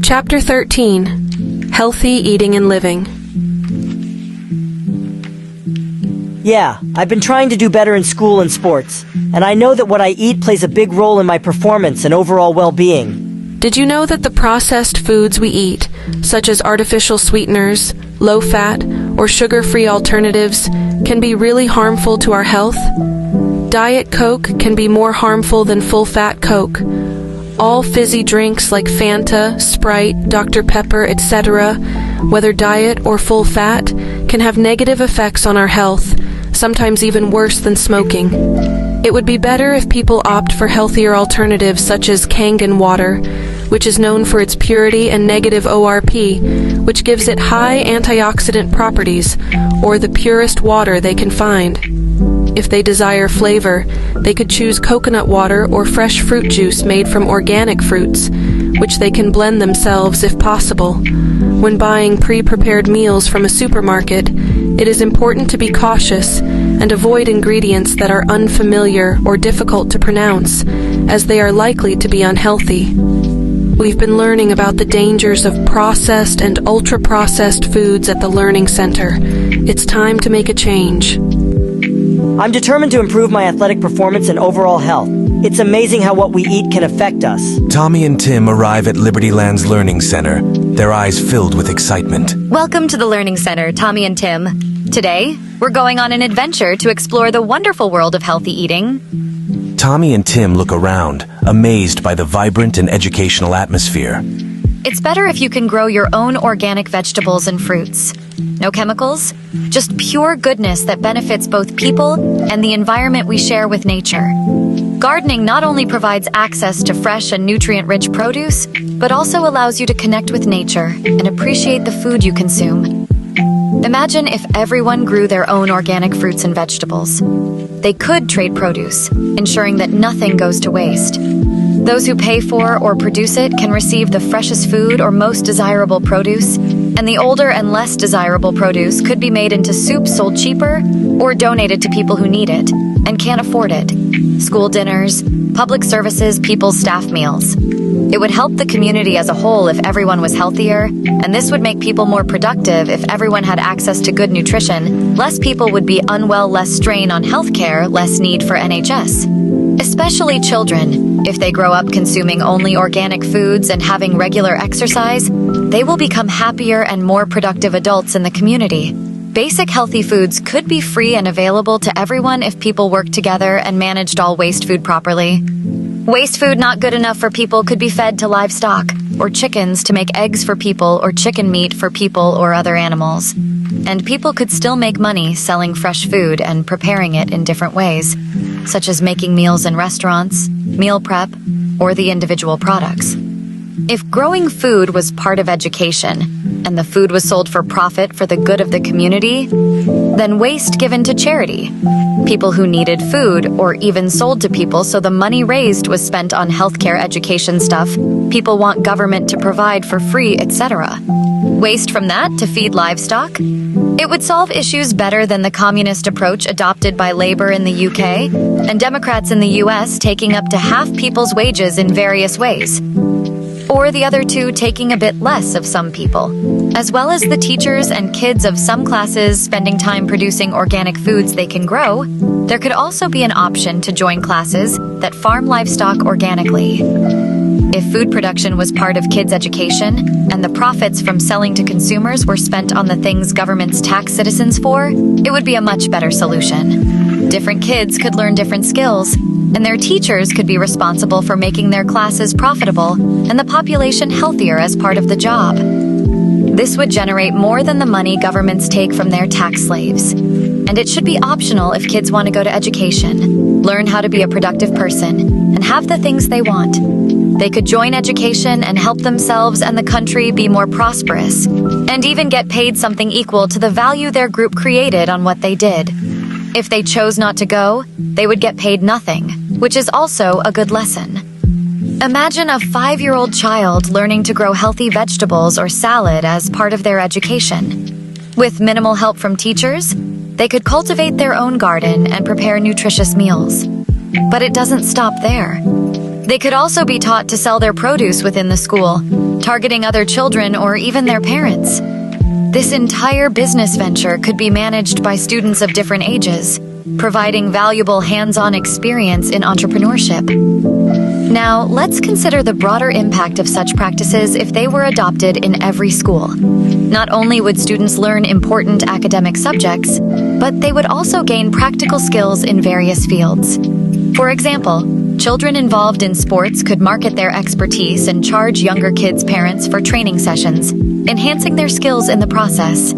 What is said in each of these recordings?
Chapter 13. Healthy Eating and Living. Yeah, I've been trying to do better in school and sports, and I know that what I eat plays a big role in my performance and overall well-being. Did you know that the processed foods we eat, such as artificial sweeteners, low-fat, or sugar-free alternatives, can be really harmful to our health? Diet Coke can be more harmful than full-fat Coke. All fizzy drinks like Fanta, Sprite, Dr. Pepper, etc., whether diet or full fat, can have negative effects on our health, sometimes even worse than smoking. It would be better if people opt for healthier alternatives such as Kangen water, which is known for its purity and negative ORP, which gives it high antioxidant properties, or the purest water they can find. If they desire flavor, they could choose coconut water or fresh fruit juice made from organic fruits, which they can blend themselves if possible. When buying pre-prepared meals from a supermarket, it is important to be cautious and avoid ingredients that are unfamiliar or difficult to pronounce, as they are likely to be unhealthy. We've been learning about the dangers of processed and ultra-processed foods at the Learning Center. It's time to make a change. I'm determined to improve my athletic performance and overall health. It's amazing how what we eat can affect us. Tommy and Tim arrive at Libertyland's Learning Center, their eyes filled with excitement. Welcome to the Learning Center, Tommy and Tim. Today, we're going on an adventure to explore the wonderful world of healthy eating. Tommy and Tim look around, amazed by the vibrant and educational atmosphere. It's better if you can grow your own organic vegetables and fruits. No chemicals, just pure goodness that benefits both people and the environment we share with nature. Gardening not only provides access to fresh and nutrient-rich produce, but also allows you to connect with nature and appreciate the food you consume. Imagine if everyone grew their own organic fruits and vegetables. They could trade produce, ensuring that nothing goes to waste. Those who pay for or produce it can receive the freshest food or most desirable produce, and the older and less desirable produce could be made into soup sold cheaper or donated to people who need it and can't afford it. School dinners, public services, people's staff meals. It would help the community as a whole if everyone was healthier, and this would make people more productive if everyone had access to good nutrition. Less people would be unwell, less strain on healthcare, less need for NHS. Especially children. If they grow up consuming only organic foods and having regular exercise, they will become happier and more productive adults in the community. Basic healthy foods could be free and available to everyone if people worked together and managed all waste food properly. Waste food not good enough for people could be fed to livestock, or chickens to make eggs for people, or chicken meat for people or other animals. And people could still make money selling fresh food and preparing it in different ways, such as making meals in restaurants, meal prep, or the individual products. If growing food was part of education, and the food was sold for profit for the good of the community, then waste given to charity. People who needed food, or even sold to people so the money raised was spent on healthcare education stuff people want government to provide for free, etc. Waste from that to feed livestock? It would solve issues better than the communist approach adopted by Labour in the UK and Democrats in the US taking up to half people's wages in various ways. Or the other two taking a bit less of some people, as well as the teachers and kids of some classes spending time producing organic foods they can grow. There could also be an option to join classes that farm livestock organically. If food production was part of kids' education, and the profits from selling to consumers were spent on the things governments tax citizens for, it would be a much better solution. Different kids could learn different skills, and their teachers could be responsible for making their classes profitable and the population healthier as part of the job. This would generate more than the money governments take from their tax slaves. And it should be optional if kids want to go to education, learn how to be a productive person, and have the things they want. They could join education and help themselves and the country be more prosperous, and even get paid something equal to the value their group created on what they did. If they chose not to go, they would get paid nothing, which is also a good lesson. Imagine a 5-year-old child learning to grow healthy vegetables or salad as part of their education. With minimal help from teachers, they could cultivate their own garden and prepare nutritious meals. But it doesn't stop there. They could also be taught to sell their produce within the school, targeting other children or even their parents. This entire business venture could be managed by students of different ages, providing valuable hands-on experience in entrepreneurship. Now, let's consider the broader impact of such practices if they were adopted in every school. Not only would students learn important academic subjects, but they would also gain practical skills in various fields. For example, children involved in sports could market their expertise and charge younger kids' parents for training sessions, enhancing their skills in the process.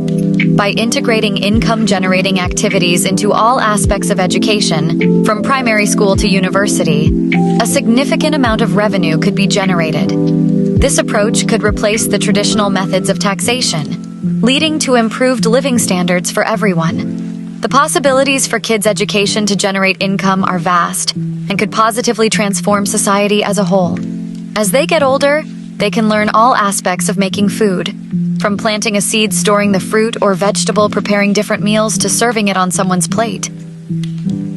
By integrating income-generating activities into all aspects of education, from primary school to university, a significant amount of revenue could be generated. This approach could replace the traditional methods of taxation, leading to improved living standards for everyone. The possibilities for kids' education to generate income are vast and could positively transform society as a whole. As they get older, they can learn all aspects of making food, from planting a seed, storing the fruit or vegetable, preparing different meals, to serving it on someone's plate.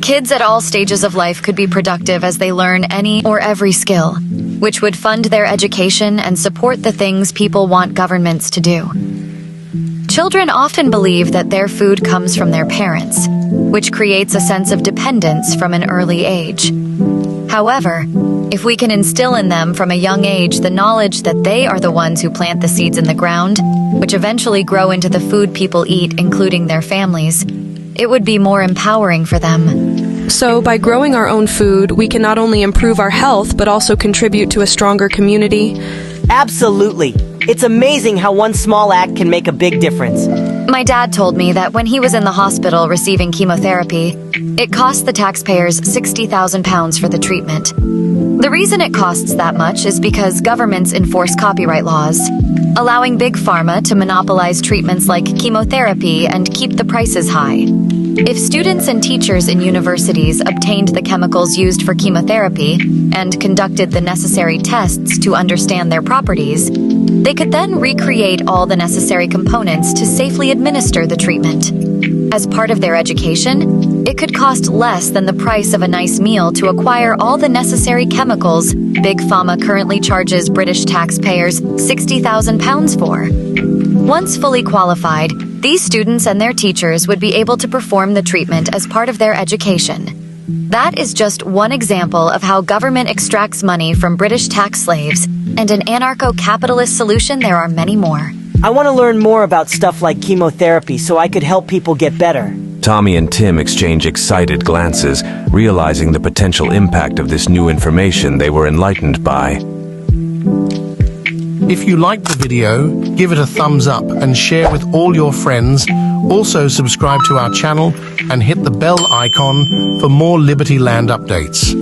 Kids at all stages of life could be productive as they learn any or every skill, which would fund their education and support the things people want governments to do. Children often believe that their food comes from their parents, which creates a sense of dependence from an early age. However, if we can instill in them from a young age the knowledge that they are the ones who plant the seeds in the ground, which eventually grow into the food people eat, including their families, it would be more empowering for them. So, by growing our own food, we can not only improve our health, but also contribute to a stronger community. Absolutely. It's amazing how one small act can make a big difference. My dad told me that when he was in the hospital receiving chemotherapy, it cost the taxpayers £60,000 for the treatment. The reason it costs that much is because governments enforce copyright laws, allowing big pharma to monopolize treatments like chemotherapy and keep the prices high. If students and teachers in universities obtained the chemicals used for chemotherapy and conducted the necessary tests to understand their properties, they could then recreate all the necessary components to safely administer the treatment. As part of their education, it could cost less than the price of a nice meal to acquire all the necessary chemicals Big Pharma currently charges British taxpayers £60,000 for. Once fully qualified, these students and their teachers would be able to perform the treatment as part of their education. That is just one example of how government extracts money from British tax slaves, and an anarcho-capitalist solution there are many more. I want to learn more about stuff like chemotherapy so I could help people get better. Tommy and Tim exchange excited glances, realizing the potential impact of this new information they were enlightened by. If you liked the video, give it a thumbs up and share with all your friends. Also subscribe to our channel and hit the bell icon for more Liberty Land updates.